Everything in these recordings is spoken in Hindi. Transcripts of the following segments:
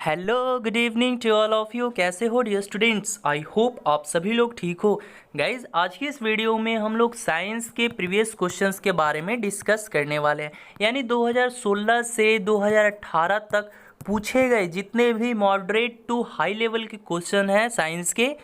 Hello good evening to all of you. कैसे हो डियर स्टूडेंट्स? आई होप आप सभी लोग ठीक हो। गाइज आज की इस वीडियो में हम लोग साइंस के प्रीवियस क्वेश्चंस के बारे में डिस्कस करने वाले हैं। यानी 2016 से 2018 तक पूछे गए जितने भी मॉडरेट टू हाई लेवल के क्वेश्चन हैं साइंस के,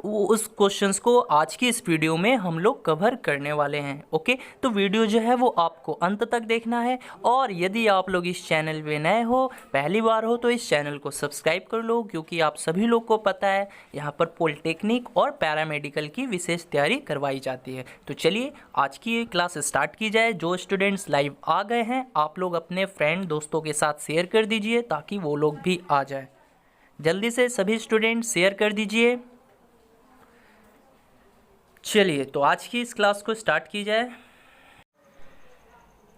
वो उस क्वेश्चंस को आज की इस वीडियो में हम लोग कवर करने वाले हैं। ओके, तो वीडियो जो है वो आपको अंत तक देखना है। और यदि आप लोग इस चैनल पे नए हो, पहली बार हो, तो इस चैनल को सब्सक्राइब कर लो, क्योंकि आप सभी लोग को पता है यहाँ पर पॉलिटेक्निक और पैरामेडिकल की विशेष तैयारी करवाई जाती है। तो चलिए आज की ये क्लास स्टार्ट की जाए। जो स्टूडेंट्स लाइव आ गए हैं आप लोग अपने फ्रेंड दोस्तों के साथ शेयर कर दीजिए ताकि वो लोग भी आ जाए। जल्दी से सभी स्टूडेंट शेयर कर दीजिए। चलिए तो आज की इस क्लास को स्टार्ट की जाए।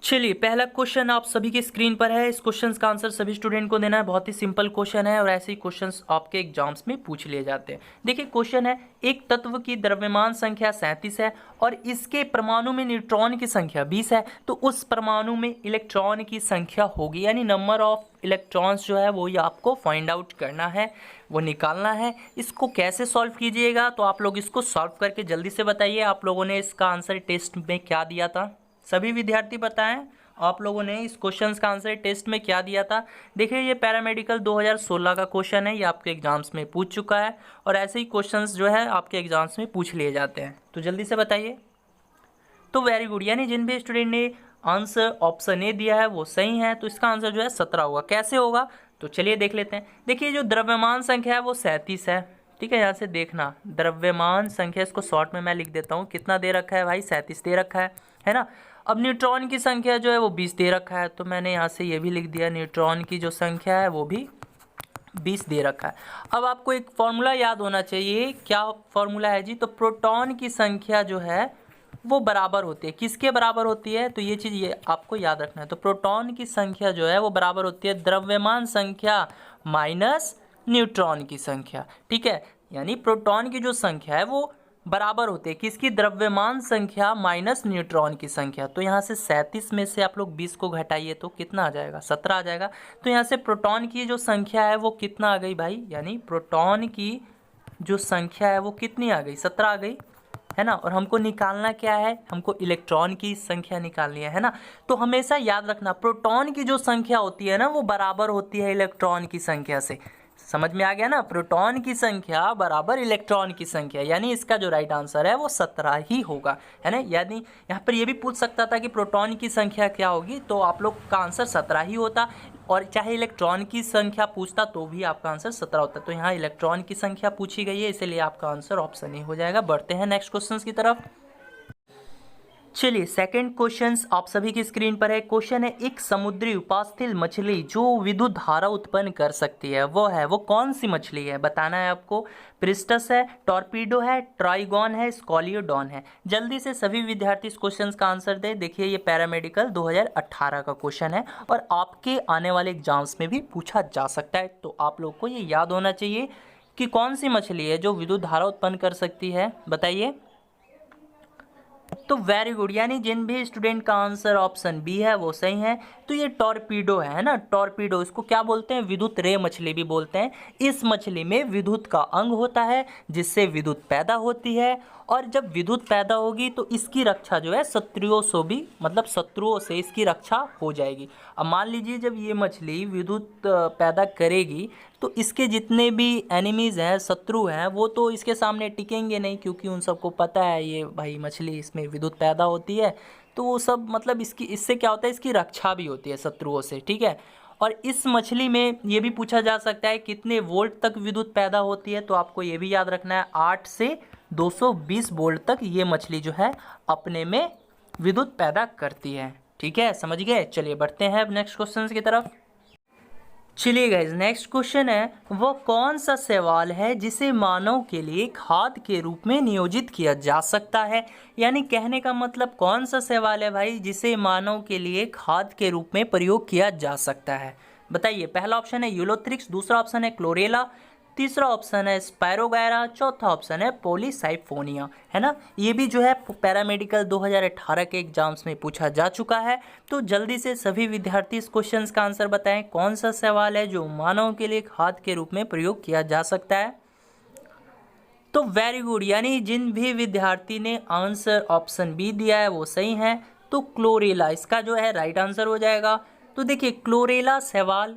चलिए पहला क्वेश्चन आप सभी की स्क्रीन पर है। इस क्वेश्चन का आंसर सभी स्टूडेंट को देना है। बहुत ही सिंपल क्वेश्चन है और ऐसे ही क्वेश्चंस आपके एग्जाम्स में पूछ लिए जाते हैं। देखिए क्वेश्चन है, एक तत्व की द्रव्यमान संख्या 37 है और इसके परमाणु में न्यूट्रॉन की संख्या 20 है, तो उस परमाणु में इलेक्ट्रॉन की संख्या होगी, यानी नंबर ऑफ इलेक्ट्रॉन्स जो है वो ये आपको फाइंड आउट करना है, वो निकालना है। इसको कैसे सॉल्व कीजिएगा, तो आप लोग इसको सॉल्व करके जल्दी से बताइए आप लोगों ने इसका आंसर टेस्ट में क्या दिया था। सभी विद्यार्थी बताएं आप लोगों ने इस क्वेश्चन का आंसर टेस्ट में क्या दिया था। देखिए ये पैरामेडिकल 2016 का क्वेश्चन है, ये आपके एग्जाम्स में पूछ चुका है और ऐसे ही क्वेश्चंस जो है आपके एग्जाम्स में पूछ लिए जाते हैं। तो जल्दी से बताइए। तो वेरी गुड, यानी जिन भी स्टूडेंट ने आंसर ऑप्शन ए दिया है वो सही है, तो इसका आंसर जो है 17 होगा। कैसे होगा, तो चलिए देख लेते हैं। देखिए जो द्रव्यमान संख्या है वो 37 है, ठीक है। यहाँ से देखना द्रव्यमान संख्या, इसको शॉर्ट में मैं लिख देता हूँ। कितना दे रखा है भाई, 37 दे रखा है ना। अब न्यूट्रॉन की संख्या जो है वो 20 दे रखा है, तो मैंने यहाँ से ये भी लिख दिया, न्यूट्रॉन की जो संख्या है वो भी 20 दे रखा है। अब आपको एक फॉर्मूला याद होना चाहिए। क्या फॉर्मूला है जी, तो प्रोटॉन की संख्या जो है वो बराबर होती है, किसके बराबर होती है, तो ये चीज़ ये आपको याद रखना है। तो प्रोटॉन की संख्या जो है वो बराबर होती है द्रव्यमान संख्या माइनस न्यूट्रॉन की संख्या, ठीक है। यानी प्रोटॉन की जो संख्या है वो बराबर होती है किसकी, द्रव्यमान संख्या माइनस न्यूट्रॉन की संख्या। तो यहाँ से 37 में से आप लोग 20 को घटाइए तो कितना आ जाएगा, 17 आ जाएगा। तो यहाँ से प्रोटॉन की जो संख्या है वो कितना आ गई भाई, यानी प्रोटॉन की जो संख्या है वो कितनी आ गई, 17 आ गई, है ना। और हमको निकालना क्या है, हमको इलेक्ट्रॉन की संख्या निकालनी है ना। तो हमेशा याद रखना प्रोटॉन की जो संख्या होती है ना वो बराबर होती है इलेक्ट्रॉन की संख्या से। समझ में आ गया ना, प्रोटॉन की संख्या बराबर इलेक्ट्रॉन की संख्या, यानी इसका जो राइट आंसर है वो 17 ही होगा, है ना। यानी यहाँ पर ये भी पूछ सकता था कि प्रोटॉन की संख्या क्या होगी, तो आप लोग का आंसर 17 ही होता, और चाहे इलेक्ट्रॉन की संख्या पूछता तो भी आपका आंसर 17 होता। तो यहाँ इलेक्ट्रॉन की संख्या पूछी गई है, इसलिए आपका आंसर ऑप्शन ही हो जाएगा। बढ़ते हैं नेक्स्ट क्वेश्चन की तरफ। चलिए सेकंड क्वेश्चन आप सभी की स्क्रीन पर है। क्वेश्चन है, एक समुद्री उपास्थल मछली जो विद्युत धारा उत्पन्न कर सकती है वो कौन सी मछली है, बताना है आपको। प्रिस्टस है, टॉर्पीडो है, ट्राइगॉन है, स्कॉलियोडॉन है। जल्दी से सभी विद्यार्थी इस क्वेश्चन का आंसर दें। देखिए ये पैरामेडिकल 2018 का क्वेश्चन है और आपके आने वाले एग्जाम्स में भी पूछा जा सकता है। तो आप लोग को ये याद होना चाहिए कि कौन सी मछली है जो विद्युत धारा उत्पन्न कर सकती है, बताइए। तो वेरी गुड, यानी जिन भी स्टूडेंट का आंसर ऑप्शन बी है वो सही है। तो ये टॉर्पीडो है ना, टॉर्पीडो, इसको क्या बोलते हैं, विद्युत रे मछली भी बोलते हैं। इस मछली में विद्युत का अंग होता है जिससे विद्युत पैदा होती है, और जब विद्युत पैदा होगी तो इसकी रक्षा जो है शत्रुओं से भी, मतलब शत्रुओं से इसकी रक्षा हो जाएगी। अब मान लीजिए जब ये मछली विद्युत पैदा करेगी तो इसके जितने भी एनिमीज़ हैं, शत्रु हैं, वो तो इसके सामने टिकेंगे नहीं, क्योंकि उन सबको पता है ये भाई मछली इसमें विद्युत पैदा होती है। तो वो सब मतलब इससे क्या होता है, इसकी रक्षा भी होती है शत्रुओं से, ठीक है। और इस मछली में ये भी पूछा जा सकता है कितने वोल्ट तक विद्युत पैदा होती है, तो आपको ये भी याद रखना है 8 से 220 वोल्ट तक ये मछली जो है अपने में विद्युत पैदा करती है, ठीक है, समझ गए। चलिए बढ़ते हैं अब नेक्स्ट क्वेश्चन की तरफ। चलिए गाइज नेक्स्ट क्वेश्चन है, वह कौन सा शैवाल है जिसे मानव के लिए खाद के रूप में नियोजित किया जा सकता है। यानी कहने का मतलब कौन सा शैवाल है भाई जिसे मानव के लिए खाद के रूप में प्रयोग किया जा सकता है, बताइए। पहला ऑप्शन है यूलोथ्रिक्स, दूसरा ऑप्शन है क्लोरेला, तीसरा ऑप्शन है स्पायरोगायरा, चौथा ऑप्शन है पॉलीसाइफोनिया, है ना। ये भी जो है पैरामेडिकल 2018 के एग्जाम्स में पूछा जा चुका है। तो जल्दी से सभी विद्यार्थी इस क्वेश्चन का आंसर बताएं, कौन सा सवाल है जो मानव के लिए खाद के रूप में प्रयोग किया जा सकता है। तो वेरी गुड, यानी जिन भी विद्यार्थी ने आंसर ऑप्शन बी दिया है वो सही है। तो क्लोरेला इसका जो है राइट आंसर हो जाएगा। तो देखिए क्लोरेला शैवाल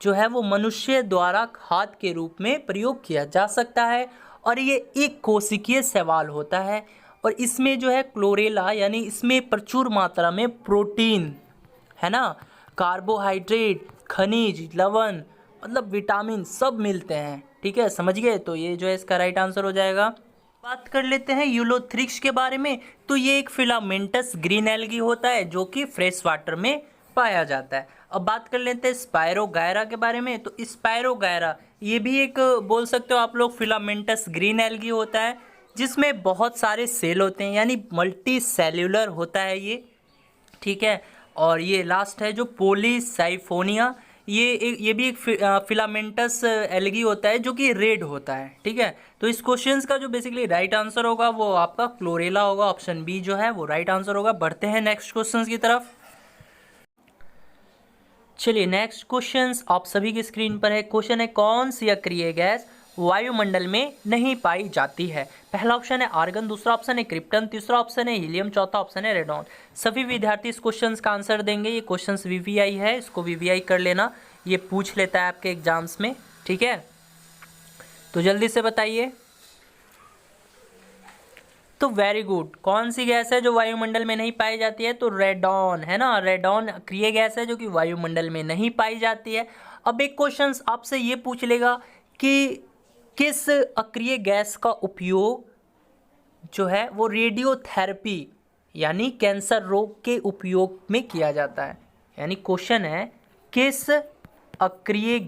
जो है वो मनुष्य द्वारा खाद के रूप में प्रयोग किया जा सकता है और ये एक कोशिकीय शैवाल होता है और इसमें जो है क्लोरेला यानी इसमें प्रचुर मात्रा में प्रोटीन, है ना, कार्बोहाइड्रेट, खनिज, लवण, मतलब विटामिन सब मिलते हैं। ठीक है, समझ गए। तो ये जो है इसका राइट आंसर हो जाएगा। बात कर लेते हैं यूलोथ्रिक्स के बारे में। तो ये एक फिलामेंटस ग्रीन एल्गी होता है जो कि फ्रेश वाटर में पाया जाता है। अब बात कर लेते हैं स्पायरोगायरा के बारे में। तो स्पायरोगायरा ये भी एक बोल सकते हो आप लोग फिलामेंटस ग्रीन एल्गी होता है जिसमें बहुत सारे सेल होते हैं, यानी मल्टी सेल्यूलर होता है ये। ठीक है, और ये लास्ट है जो पॉलीसाइफोनिया, ये भी एक फिलामेंटस एल्गी होता है जो कि रेड होता है। ठीक है, तो इस क्वेश्चंस का जो बेसिकली राइट आंसर होगा वो आपका क्लोरेला होगा, ऑप्शन बी जो है वो राइट आंसर होगा। बढ़ते हैं नेक्स्ट क्वेश्चंस की तरफ। चलिए नेक्स्ट क्वेश्चंस आप सभी की स्क्रीन पर है। क्वेश्चन है कौन सी अक्रिय गैस वायुमंडल में नहीं पाई जाती है। पहला ऑप्शन है आर्गन, दूसरा ऑप्शन है क्रिप्टन, तीसरा ऑप्शन है हीलियम, चौथा ऑप्शन है रेडॉन। सभी विद्यार्थी इस क्वेश्चन का आंसर देंगे। ये क्वेश्चन वीवीआई है, इसको वीवीआई कर लेना, ये पूछ लेता है आपके एग्जाम्स में। ठीक है, तो जल्दी से बताइए। तो वेरी गुड, कौन सी गैस है जो वायुमंडल में नहीं पाई जाती है। तो रेडॉन, है ना, रेडॉन अक्रिय गैस है जो कि वायुमंडल में नहीं पाई जाती है। अब एक क्वेश्चन आपसे ये पूछ लेगा कि किस अक्रिय गैस का उपयोग जो है वो रेडियोथेरेपी यानी कैंसर रोग के उपयोग में किया जाता है। यानी क्वेश्चन है किस अक्रिय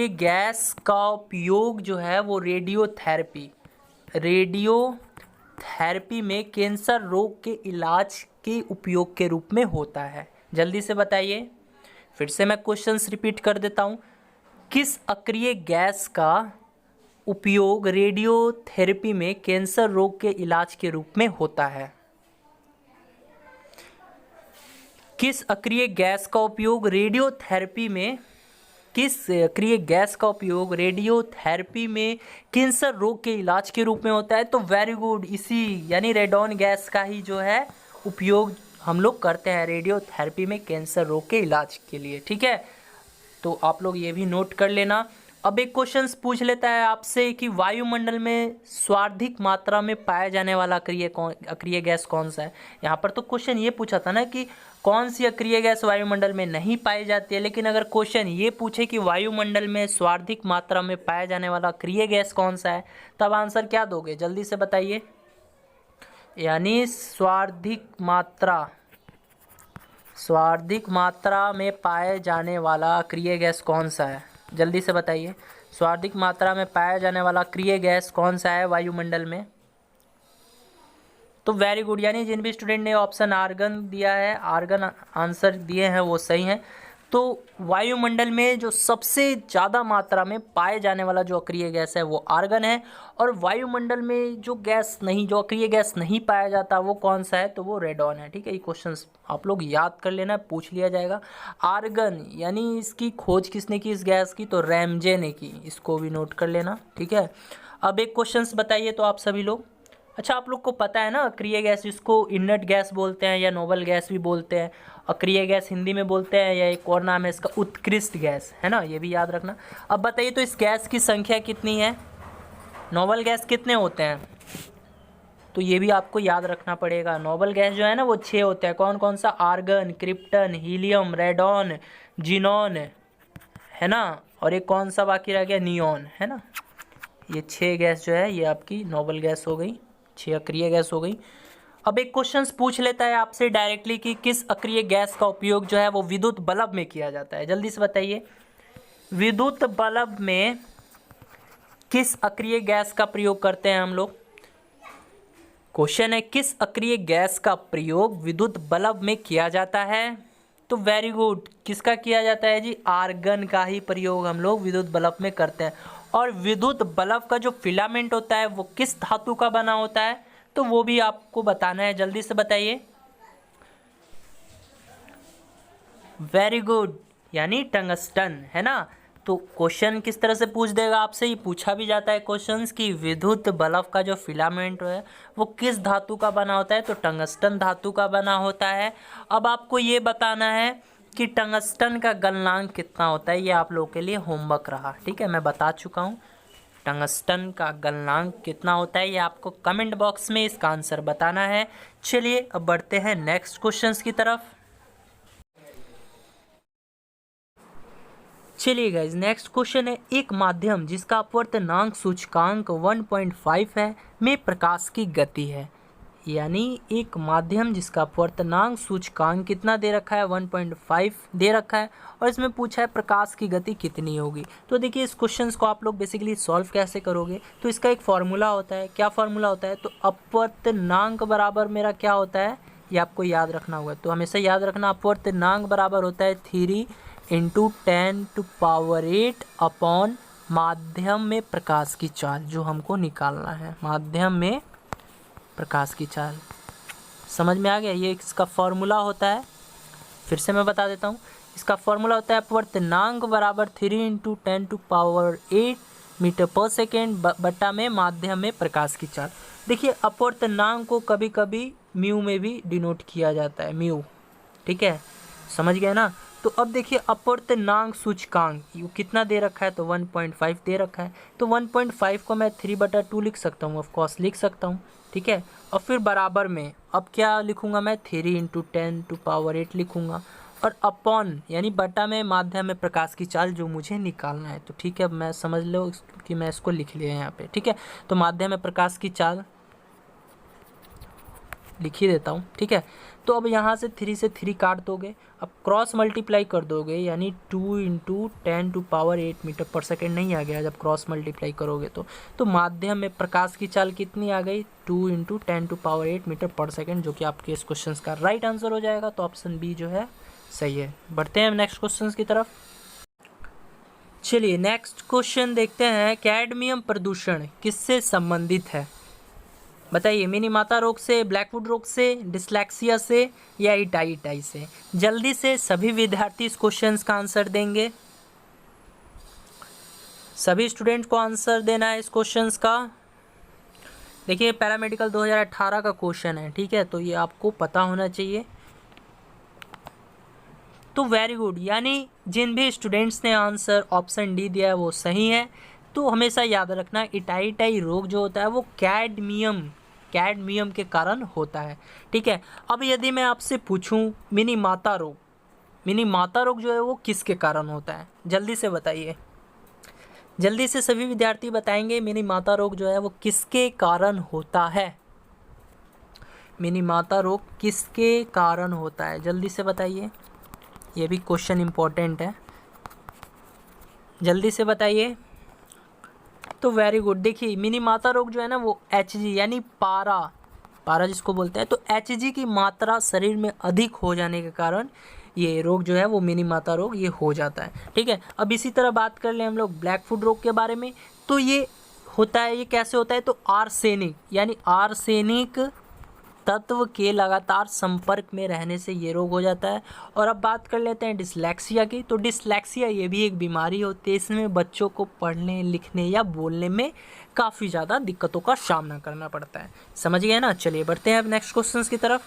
गैस का उपयोग जो है वो रेडियोथेरेपी में कैंसर रोग के इलाज के उपयोग के रूप में होता है। जल्दी से बताइए। फिर से मैं क्वेश्चंस रिपीट कर देता हूँ। किस अक्रिय गैस का उपयोग रेडियोथेरेपी में कैंसर रोग के इलाज के रूप में होता है। किस अक्रिय गैस का उपयोग रेडियोथेरेपी में कैंसर रोग के इलाज के रूप में होता है। तो वेरी गुड, इसी यानी रेडॉन गैस का ही जो है उपयोग हम लोग करते हैं रेडियोथेरेपी में कैंसर रोग के इलाज के लिए। ठीक है, तो आप लोग ये भी नोट कर लेना। अब एक क्वेश्चन पूछ लेता है आपसे कि वायुमंडल में सर्वाधिक मात्रा में पाया जाने वाला अक्रिय गैस कौन सा है। यहाँ पर तो क्वेश्चन ये पूछा था ना कि कौन सी अक्रिय गैस वायुमंडल में नहीं पाई जाती है, लेकिन अगर क्वेश्चन ये पूछे कि वायुमंडल में सर्वाधिक मात्रा में पाया जाने वाला अक्रिय गैस कौन सा है, तब आंसर क्या दोगे, जल्दी से बताइए। यानी सर्वाधिक मात्रा में पाए जाने वाला अक्रिय गैस कौन सा है, जल्दी से बताइए। सर्वाधिक मात्रा में पाया जाने वाला अक्रिय गैस कौन सा है वायुमंडल में। तो वेरी गुड, यानी जिन भी स्टूडेंट ने ऑप्शन आर्गन दिया है, आर्गन आंसर दिए हैं वो सही हैं। तो वायुमंडल में जो सबसे ज़्यादा मात्रा में पाए जाने वाला जो अक्रिय गैस है वो आर्गन है, और वायुमंडल में जो अक्रिय गैस नहीं पाया जाता वो कौन सा है, तो वो रेडॉन है। ठीक है, ये क्वेश्चंस आप लोग याद कर लेना, पूछ लिया जाएगा। आर्गन यानी इसकी खोज किसने की इस गैस की, तो रैमजे ने की, इसको भी नोट कर लेना। ठीक है, अब एक क्वेश्चन बताइए तो आप सभी लोग। अच्छा, आप लोग को पता है ना अक्रिय गैस जिसको इनर्ट गैस बोलते हैं या नोबल गैस भी बोलते हैं, अक्रिय गैस हिंदी में बोलते हैं, या एक और नाम है इसका उत्कृष्ट गैस, है ना, ये भी याद रखना। अब बताइए तो इस गैस की संख्या कितनी है, नोबल गैस कितने होते हैं, तो ये भी आपको याद रखना पड़ेगा। नोबल गैस जो है ना वो 6 होते हैं। कौन कौन सा, argon, krypton, helium, radon, xenon, है ना, और एक कौन सा बाकी रह गया, नियॉन, है ना। ये 6 गैस जो है ये आपकी नोबल गैस हो गई, 6 अक्रिय गैस हो गई। अब एक क्वेश्चन पूछ लेता है आपसे डायरेक्टली कि किस अक्रिय गैस का उपयोग जो है वो विद्युत बल्ब में किया जाता है, जल्दी से बताइए। विद्युत बल्ब में किस अक्रिय गैस का प्रयोग करते हैं हम लोग। क्वेश्चन है किस अक्रिय गैस का प्रयोग विद्युत बल्ब में किया जाता है। तो वेरी गुड, किसका किया जाता है जी? आर्गन का ही प्रयोग हम लोग विद्युत बल्ब में करते हैं। और विद्युत बल्ब का जो फिलामेंट होता है वो किस धातु का बना होता है, तो वो भी आपको बताना है, जल्दी से बताइए। वेरी गुड, यानी टंगस्टन, है ना। तो क्वेश्चन किस तरह से पूछ देगा आपसे, ये पूछा भी जाता है क्वेश्चंस कि विद्युत बल्ब का जो फिलामेंट है वो किस धातु का बना होता है, तो टंगस्टन धातु का बना होता है। अब आपको ये बताना है कि टंगस्टन का गलनांक कितना होता है, ये आप लोगों के लिए होमवर्क रहा, ठीक है, मैं बता चुका हूँ। टंगस्टन का गलनांक कितना होता है ये आपको कमेंट बॉक्स में इसका आंसर बताना है। चलिए अब बढ़ते हैं नेक्स्ट क्वेश्चंस की तरफ। चलिए गाइज, नेक्स्ट क्वेश्चन है, एक माध्यम जिसका अपवर्तनांक सूचकांक 1.5 है में प्रकाश की गति है। यानी एक माध्यम जिसका अपवर्तनांक सूचकांक कितना दे रखा है, 1.5 दे रखा है, और इसमें पूछा है प्रकाश की गति कितनी होगी। तो देखिए इस क्वेश्चन को आप लोग बेसिकली सॉल्व कैसे करोगे, तो इसका एक फॉर्मूला होता है। क्या फॉर्मूला होता है, तो अपवर्तनांक बराबर मेरा क्या होता है, ये आपको याद रखना होगा। तो हमेशा याद रखना, अपवर्तनांक बराबर होता है 3 × 10⁸ अपॉन माध्यम में प्रकाश की चाल, जो हमको निकालना है, माध्यम में प्रकाश की चाल। समझ में आ गया, ये इसका फॉर्मूला होता है। फिर से मैं बता देता हूँ, इसका फॉर्मूला होता है अपवर्तनांक बराबर 3 × 10⁸ मीटर/सेकेंड बटा में माध्यम में प्रकाश की चाल। देखिए अपवर्तनांक को कभी कभी म्यू में भी डिनोट किया जाता है, म्यू, ठीक है, समझ गए ना। तो अब देखिए अपवर्तनांक सूचकांक ये कितना दे रखा है, तो 1.5 दे रखा है। तो 1.5 को मैं 3/2 लिख सकता हूँ, ऑफकोर्स लिख सकता हूँ, ठीक है। और फिर बराबर में अब क्या लिखूंगा मैं, 3 × 10⁸ लिखूंगा, और अपॉन यानी बटा में माध्यम में प्रकाश की चाल जो मुझे निकालना है। तो ठीक है, अब मैं समझ लो कि मैं इसको लिख लिया यहाँ पे, ठीक है। तो माध्यम में प्रकाश की चाल लिख ही देता हूँ, ठीक है। तो अब यहाँ से 3 से 3 काट दोगे, अब क्रॉस मल्टीप्लाई कर दोगे, यानी 2 × 10⁸ मीटर/सेकेंड नहीं आ गया जब क्रॉस मल्टीप्लाई करोगे तो माध्यम में प्रकाश की चाल कितनी आ गई, 2 × 10⁸ मीटर/सेकेंड, जो कि आपके इस क्वेश्चन का राइट आंसर हो जाएगा। तो ऑप्शन बी जो है सही है। बढ़ते हैं नेक्स्ट क्वेश्चन की तरफ। चलिए नेक्स्ट क्वेश्चन देखते हैं, कैडमियम प्रदूषण किससे संबंधित है, बताइए। मिनी माता रोग से, ब्लैकवुड रोग से, डिस्लेक्सिया से, या इटाई से। जल्दी से सभी विद्यार्थी इस क्वेश्चन का आंसर देंगे, सभी स्टूडेंट को आंसर देना है इस क्वेश्चन का। देखिए पैरामेडिकल 2018 का क्वेश्चन है, ठीक है, तो ये आपको पता होना चाहिए। तो वेरी गुड, यानी जिन भी स्टूडेंट्स ने आंसर ऑप्शन डी दिया है वो सही है। तो हमेशा याद रखना, इटाई रोग जो होता है वो कैडमियम के कारण होता है, ठीक है। अब यदि मैं आपसे पूछूं मिनी माता रोग जो है वो किसके कारण होता है, जल्दी से बताइए, जल्दी से सभी विद्यार्थी बताएंगे मिनी माता रोग जो है वो किसके कारण होता है, मिनी माता रोग किसके कारण होता है, जल्दी से बताइए, ये भी क्वेश्चन इम्पोर्टेंट है, जल्दी से बताइए। तो वेरी गुड, देखिए मिनी माता रोग जो है ना वो Hg यानी पारा जिसको बोलते हैं, तो Hg की मात्रा शरीर में अधिक हो जाने के कारण ये रोग जो है वो मिनी माता रोग ये हो जाता है, ठीक है। अब इसी तरह बात कर लें हम लोग ब्लैकवुड रोग के बारे में, तो ये होता है, ये कैसे होता है, तो आर्सेनिक यानी आर्सेनिक तत्व के लगातार संपर्क में रहने से ये रोग हो जाता है। और अब बात कर लेते हैं डिस्लेक्सिया की, तो डिस्लेक्सिया ये भी एक बीमारी होती है, इसमें बच्चों को पढ़ने लिखने या बोलने में काफ़ी ज़्यादा दिक्कतों का सामना करना पड़ता है, समझ गए ना। चलिए बढ़ते हैं अब नेक्स्ट क्वेश्चन की तरफ।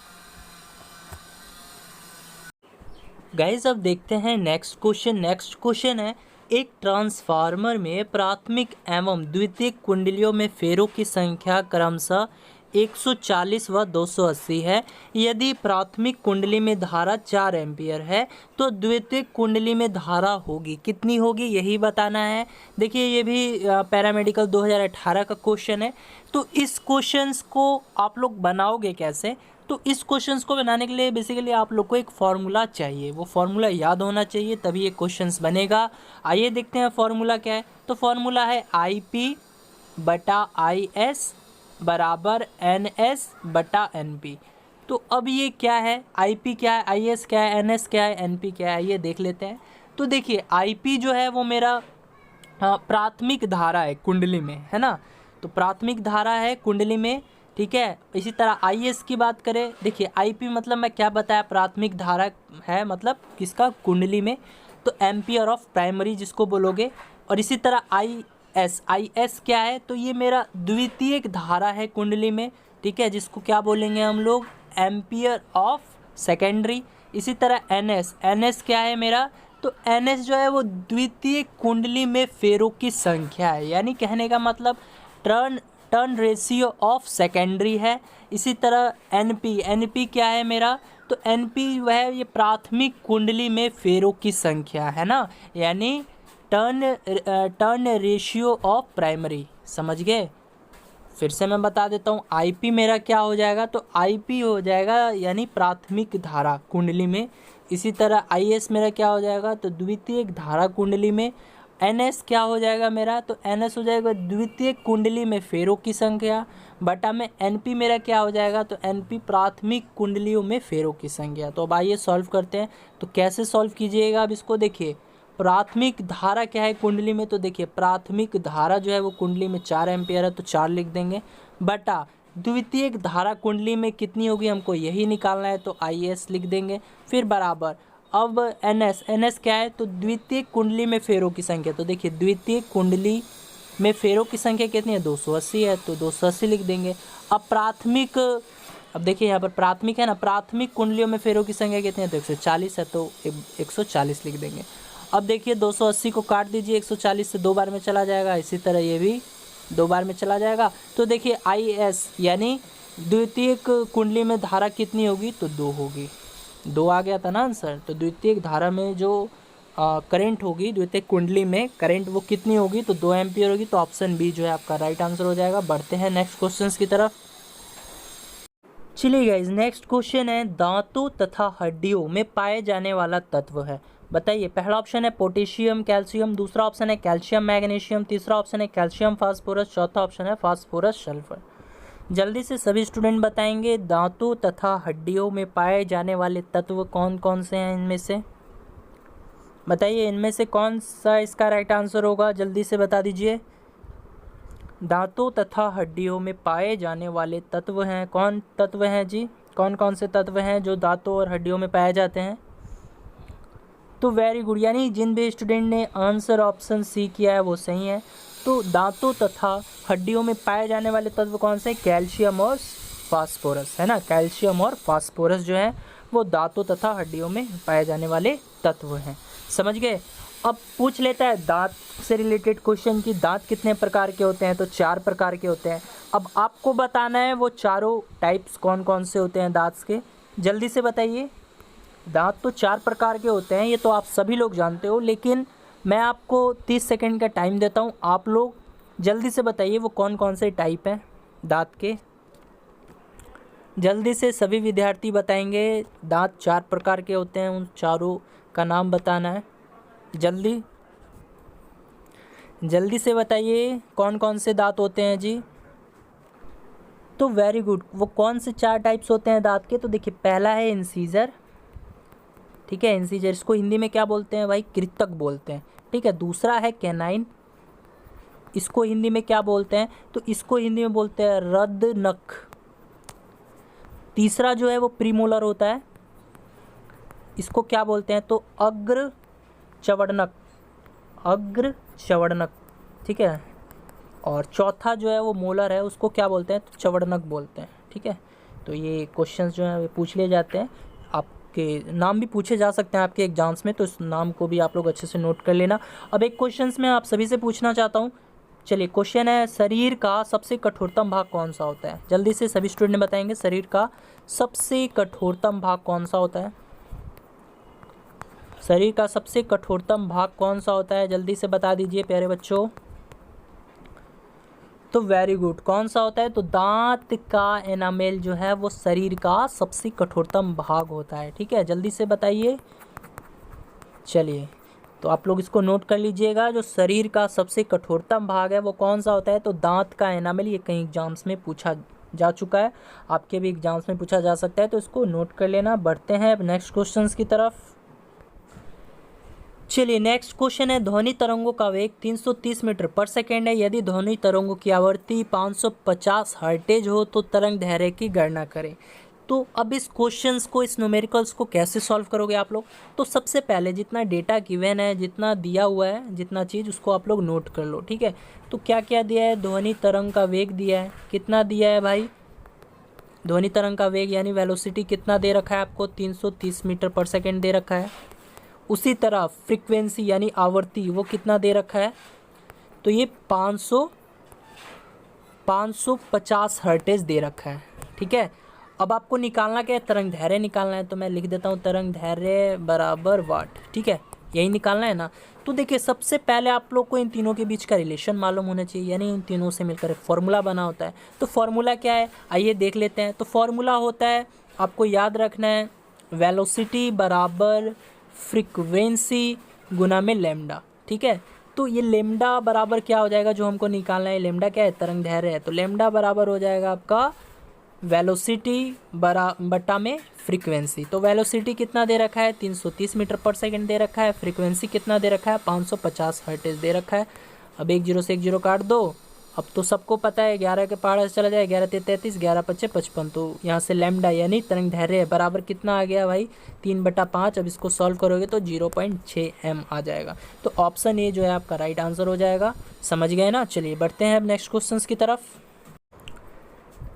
गाइज अब देखते हैं नेक्स्ट क्वेश्चन है, एक ट्रांसफार्मर में प्राथमिक एवं द्वितीयक कुंडलियों में फेरों की संख्या क्रमशः 140 व 280 है। यदि प्राथमिक कुंडली में धारा 4 एम्पियर है तो द्वितीयक कुंडली में धारा होगी कितनी होगी, यही बताना है। देखिए ये भी पैरामेडिकल 2018 का क्वेश्चन है। तो इस क्वेश्चंस को आप लोग बनाओगे कैसे, तो इस क्वेश्चंस को बनाने के लिए बेसिकली आप लोग को एक फार्मूला चाहिए, वो फार्मूला याद होना चाहिए तभी ये क्वेश्चंस बनेगा। आइए देखते हैं फार्मूला क्या है। तो फार्मूला है IP/IS = NS/NP। तो अब ये क्या है, आईपी क्या है, आईएस क्या है, एनएस क्या है, एनपी क्या है, ये देख लेते हैं। तो देखिए आईपी जो है वो मेरा प्राथमिक धारा है कुंडली में, है ना। तो प्राथमिक धारा है कुंडली में, ठीक है। इसी तरह आईएस की बात करें, देखिए आईपी मतलब मैं क्या बताया, प्राथमिक धारा है मतलब किसका, कुंडली में। तो एम्पियर ऑफ प्राइमरी जिसको बोलोगे। और इसी तरह आईएस क्या है, तो ये मेरा द्वितीयक धारा है कुंडली में, ठीक है, जिसको क्या बोलेंगे हम लोग, एम्पियर ऑफ सेकेंडरी। इसी तरह एनएस क्या है मेरा, तो एनएस जो है वो द्वितीय कुंडली में फेरों की संख्या है, यानी कहने का मतलब टर्न रेशियो ऑफ सेकेंडरी है। इसी तरह एनपी क्या है मेरा, तो एनपी वह ये प्राथमिक कुंडली में फेरों की संख्या है ना, यानी टर्न रेशियो ऑफ प्राइमरी, समझ गए। फिर से मैं बता देता हूँ, आईपी मेरा क्या हो जाएगा, तो आईपी हो जाएगा यानी प्राथमिक धारा कुंडली में। इसी तरह आईएस मेरा क्या हो जाएगा, तो द्वितीयक धारा कुंडली में। एनएस क्या हो जाएगा मेरा, तो एनएस हो जाएगा द्वितीयक कुंडली में फेरों की संख्या, बटा में एनपी मेरा क्या हो जाएगा, तो एनपी प्राथमिक कुंडलियों में फेरों की संख्या। तो अब आइए सॉल्व करते हैं। तो कैसे सॉल्व कीजिएगा, अब इसको देखिए, प्राथमिक धारा क्या है कुंडली में, तो देखिए प्राथमिक धारा जो है वो कुंडली में 4 एम्पियर है, तो 4 लिख देंगे, बटा द्वितीयक धारा कुंडली में कितनी होगी हमको यही निकालना है, तो आईएस लिख देंगे। फिर बराबर अब एनएस क्या है, तो द्वितीयक कुंडली में फेरों की संख्या। तो देखिए द्वितीयक कुंडली में फेरों की संख्या कितनी है, 280 है, तो 280 लिख देंगे। अब देखिए यहाँ पर प्राथमिक है ना, प्राथमिक कुंडलियों में फेरों की संख्या कितनी है, तो 140 है, तो 140 लिख देंगे। अब देखिए 280 को काट दीजिए, 140 से 2 बार में चला जाएगा, इसी तरह ये भी 2 बार में चला जाएगा। तो देखिए आईएस यानी द्वितीयक कुंडली में धारा कितनी होगी, तो 2 होगी, 2 आ गया था ना आंसर। तो द्वितीयक धारा में जो करंट होगी, द्वितीयक कुंडली में करंट वो कितनी होगी, तो 2 एम्पियर होगी। तो ऑप्शन बी जो है आपका राइट आंसर हो जाएगा। बढ़ते हैं नेक्स्ट क्वेश्चन की तरफ। चलिए गाइज नेक्स्ट क्वेश्चन है, दांतों तथा हड्डियों में पाए जाने वाला तत्व है, बताइए। पहला ऑप्शन है पोटेशियम कैल्शियम, दूसरा ऑप्शन है कैल्शियम मैग्नीशियम, तीसरा ऑप्शन है कैल्शियम फास्फोरस, चौथा ऑप्शन है फास्फोरस सल्फर। जल्दी से सभी स्टूडेंट बताएंगे दांतों तथा हड्डियों में पाए जाने वाले तत्व कौन कौन से हैं, इनमें से बताइए, इनमें से कौन सा इसका राइट आंसर होगा, जल्दी से बता दीजिए। दांतों तथा हड्डियों में पाए जाने वाले तत्व हैं, कौन तत्व हैं जी, कौन कौन से तत्व हैं जो दांतों और हड्डियों में पाए जाते हैं। तो वेरी गुड, यानी जिन भी स्टूडेंट ने आंसर ऑप्शन सी किया है वो सही है। तो दांतों तथा हड्डियों में पाए जाने वाले तत्व कौन से, कैल्शियम और फास्फोरस, है ना। कैल्शियम और फास्फोरस जो है वो दांतों तथा हड्डियों में पाए जाने वाले तत्व हैं, समझ गए। अब पूछ लेता है दांत से रिलेटेड क्वेश्चन की दांत कितने प्रकार के होते हैं, तो 4 प्रकार के होते हैं। अब आपको बताना है वो चारों टाइप्स कौन कौन से होते हैं दांत के, जल्दी से बताइए। दांत तो 4 प्रकार के होते हैं, ये तो आप सभी लोग जानते हो, लेकिन मैं आपको 30 सेकंड का टाइम देता हूँ, आप लोग जल्दी से बताइए वो कौन कौन से टाइप हैं दांत के। जल्दी से सभी विद्यार्थी बताएंगे दांत 4 प्रकार के होते हैं, उन चारों का नाम बताना है। जल्दी से बताइए कौन कौन से दांत होते हैं जी। तो वेरी गुड, वो कौन से 4 टाइप्स होते हैं दांत के, तो देखिए पहला है इंसीजर, ठीक है, इंसीजर, इसको हिंदी में क्या बोलते हैं भाई, कृतक बोलते हैं, ठीक है। दूसरा है कैनाइन, इसको हिंदी में क्या बोलते हैं, तो इसको हिंदी में बोलते हैं रद्दनख। तीसरा जो है वो प्रीमोलर होता है, इसको क्या बोलते हैं, तो अग्र चवड़नक, ठीक है। और चौथा जो है वो मोलर है, उसको क्या बोलते हैं, तो चवड़नक बोलते हैं, ठीक है। तो ये क्वेश्चंस जो है पूछ लिए जाते हैं, आपके नाम भी पूछे जा सकते हैं आपके एग्जाम्स में, तो इस नाम को भी आप लोग अच्छे से नोट कर लेना। अब एक क्वेश्चंस में आप सभी से पूछना चाहता हूँ, चलिए क्वेश्चन है, शरीर का सबसे कठोरतम भाग कौन सा होता है, जल्दी से सभी स्टूडेंट बताएंगे शरीर का सबसे कठोरतम भाग कौन सा होता है। शरीर का सबसे कठोरतम भाग कौन सा होता है, जल्दी से बता दीजिए प्यारे बच्चों। तो वेरी गुड, कौन सा होता है, तो दांत का एनामेल जो है वो शरीर का सबसे कठोरतम भाग होता है, ठीक है, जल्दी से बताइए। चलिए तो आप लोग इसको नोट कर लीजिएगा, जो शरीर का सबसे कठोरतम भाग है वो कौन सा होता है, तो दांत का एनामेल। ये कई एग्जाम्स में पूछा जा चुका है, आपके भी एग्जाम्स में पूछा जा सकता है, तो इसको नोट कर लेना। बढ़ते हैं अब नेक्स्ट क्वेश्चंस की तरफ। चलिए नेक्स्ट क्वेश्चन है, ध्वनि तरंगों का वेग 330 मीटर पर सेकेंड है। यदि ध्वनि तरंगों की आवृत्ति 550 हर्टेज हो तो तरंग दैर्घ्य की गणना करें। तो अब इस क्वेश्चंस को, इस न्यूमेरिकल्स को कैसे सॉल्व करोगे आप लोग? तो सबसे पहले जितना डेटा गिवन है, जितना दिया हुआ है, जितना चीज़, उसको आप लोग नोट कर लो, ठीक है। तो क्या क्या दिया है? ध्वनि तरंग का वेग दिया है, कितना दिया है भाई? ध्वनि तरंग का वेग यानी वेलोसिटी कितना दे रखा है आपको? 330 मीटर पर सेकेंड दे रखा है। उसी तरह फ्रीक्वेंसी यानी आवर्ती वो कितना दे रखा है? तो ये 550 हर्टेज दे रखा है, ठीक है। अब आपको निकालना क्या है? तरंग दैर्घ्य निकालना है। तो मैं लिख देता हूँ तरंग दैर्घ्य बराबर वाट, ठीक है, यही निकालना है ना। तो देखिए सबसे पहले आप लोग को इन तीनों के बीच का रिलेशन मालूम होना चाहिए, यानी इन तीनों से मिलकर एक फॉर्मूला बना होता है। तो फॉर्मूला क्या है, आइए देख लेते हैं। तो फॉर्मूला होता है, आपको याद रखना है, वेलोसिटी बराबर फ्रीक्वेंसी गुना में लेमडा, ठीक है। तो ये लेमडा बराबर क्या हो जाएगा, जो हमको निकालना है? लेमडा क्या है? तरंग दैर्घ्य है। तो लेमडा बराबर हो जाएगा आपका वेलोसिटी बटा में फ्रीक्वेंसी। तो वेलोसिटी कितना दे रखा है? 330 मीटर पर सेकंड दे रखा है। फ्रीक्वेंसी कितना दे रखा है? 550 हर्ट्ज दे रखा है। अब एक जीरो से एक जीरो काट दो। अब तो सबको पता है 11 के पहाड़ से चला जाए, 11 ते 33, 11 पच्चे 55। तो यहाँ से लैम्डा यानी तरंग दैर्घ्य बराबर कितना आ गया भाई? 3/5। अब इसको सॉल्व करोगे तो 0.6 m आ जाएगा। तो ऑप्शन ए जो है आपका राइट आंसर हो जाएगा। समझ गए ना? चलिए बढ़ते हैं अब नेक्स्ट क्वेश्चन की तरफ।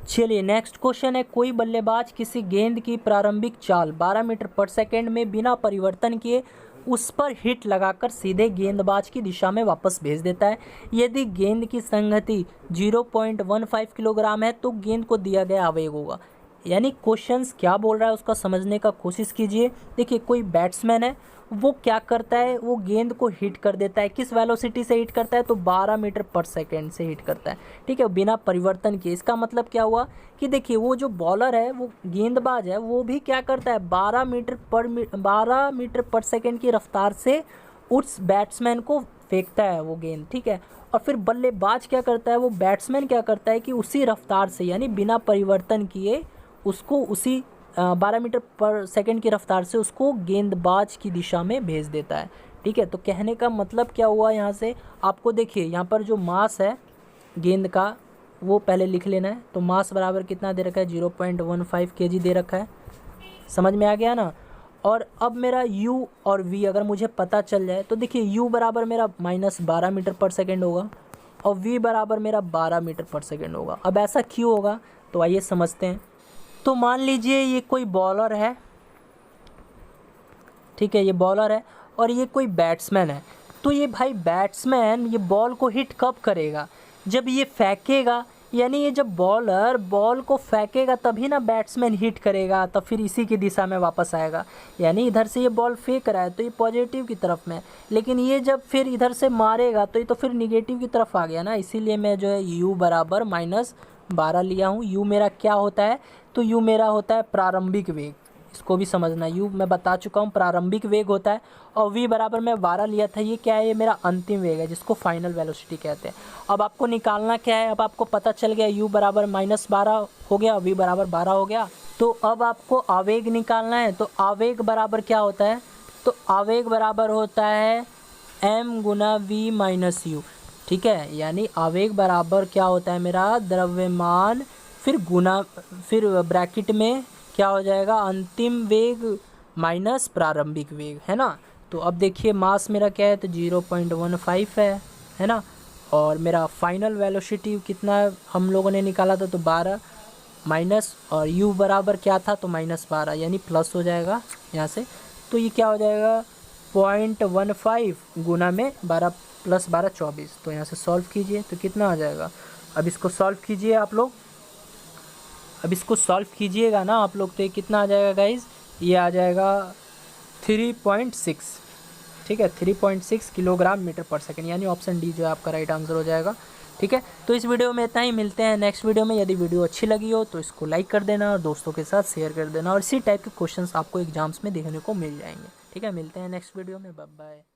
चलिए नेक्स्ट क्वेश्चन है, कोई बल्लेबाज किसी गेंद की प्रारंभिक चाल 12 मीटर पर सेकेंड में बिना परिवर्तन किए उस पर हिट लगाकर सीधे गेंदबाज की दिशा में वापस भेज देता है। यदि गेंद की संगति 0.15 किलोग्राम है तो गेंद को दिया गया आवेग होगा। यानी क्वेश्चंस क्या बोल रहा है उसका समझने का कोशिश कीजिए। देखिए कोई बैट्समैन है, वो क्या करता है, वो गेंद को हिट कर देता है। किस वेलोसिटी से हिट करता है? तो 12 मीटर पर सेकेंड से हिट करता है, ठीक है, बिना परिवर्तन किए। इसका मतलब क्या हुआ कि देखिए वो जो बॉलर है, वो गेंदबाज है, वो भी क्या करता है? 12 मीटर पर सेकेंड की रफ्तार से उस बैट्समैन को फेंकता है वो गेंद, ठीक है। और फिर बल्लेबाज क्या करता है, वो बैट्समैन क्या करता है कि उसी रफ्तार से यानी बिना परिवर्तन किए उसको उसी 12 मीटर पर सेकंड की रफ्तार से उसको गेंदबाज की दिशा में भेज देता है, ठीक है। तो कहने का मतलब क्या हुआ यहाँ से आपको? देखिए यहाँ पर जो मास है गेंद का वो पहले लिख लेना है। तो मास बराबर कितना दे रखा है? 0.15 kg दे रखा है। समझ में आ गया ना? और अब मेरा u और v अगर मुझे पता चल जाए तो देखिए u बराबर मेरा -12 मीटर पर सेकेंड होगा और v बराबर मेरा 12 मीटर पर सेकेंड होगा। अब ऐसा क्यों होगा? तो आइए समझते हैं। तो मान लीजिए ये कोई बॉलर है, ठीक है, ये बॉलर है और ये कोई बैट्समैन है। तो ये भाई बैट्समैन ये बॉल को हिट कब करेगा? जब ये फेंकेगा, यानी ये जब बॉलर बॉल को फेंकेगा तभी ना बैट्समैन हिट करेगा, तब फिर इसी की दिशा में वापस आएगा। यानी इधर से ये बॉल फेंक रहा है तो ये पॉजिटिव की तरफ में, लेकिन ये जब फिर इधर से मारेगा तो ये तो फिर निगेटिव की तरफ आ गया ना। इसीलिए मैं जो है u बराबर -12 लिया हूँ। u मेरा क्या होता है? तो u मेरा होता है प्रारंभिक वेग, इसको भी समझना। u मैं बता चुका हूँ प्रारंभिक वेग होता है। और v बराबर मैं 12 लिया था, ये क्या है? ये मेरा अंतिम वेग है जिसको फाइनल वेलोसिटी कहते हैं। अब आपको निकालना क्या है? अब आपको पता चल गया u बराबर -12 हो गया, v बराबर 12 हो गया। तो अब आपको आवेग निकालना है। तो आवेग बराबर क्या होता है? तो आवेग बराबर होता है m गुना v माइनस u, ठीक है। यानी आवेग बराबर क्या होता है मेरा? द्रव्यमान फिर गुना, फिर ब्रैकेट में क्या हो जाएगा? अंतिम वेग माइनस प्रारंभिक वेग, है ना। तो अब देखिए मास मेरा क्या है? तो 0.15 है ना। और मेरा फाइनल वेलोसिटी कितना हम लोगों ने निकाला था? तो 12 माइनस, और u बराबर क्या था? तो -12 यानी प्लस हो जाएगा यहाँ से। तो ये क्या हो जाएगा? 0.15 गुना में 12 + 12 24। तो यहाँ से सॉल्व कीजिए तो कितना आ जाएगा? अब इसको सॉल्व कीजिए आप लोग, अब इसको सॉल्व कीजिएगा ना आप लोग, तो ये कितना आ जाएगा गाइज? ये आ जाएगा 3.6, ठीक है, 3.6 किलोग्राम मीटर पर सेकेंड, यानी ऑप्शन डी जो है आपका राइट आंसर हो जाएगा, ठीक है। तो इस वीडियो में इतना ही, मिलते हैं नेक्स्ट वीडियो में। यदि वीडियो अच्छी लगी हो तो इसको लाइक कर देना और दोस्तों के साथ शेयर कर देना, और इसी टाइप के क्वेश्चंस आपको एग्जाम्स में देखने को मिल जाएंगे, ठीक है। मिलते हैं नेक्स्ट वीडियो में, बाय बाय।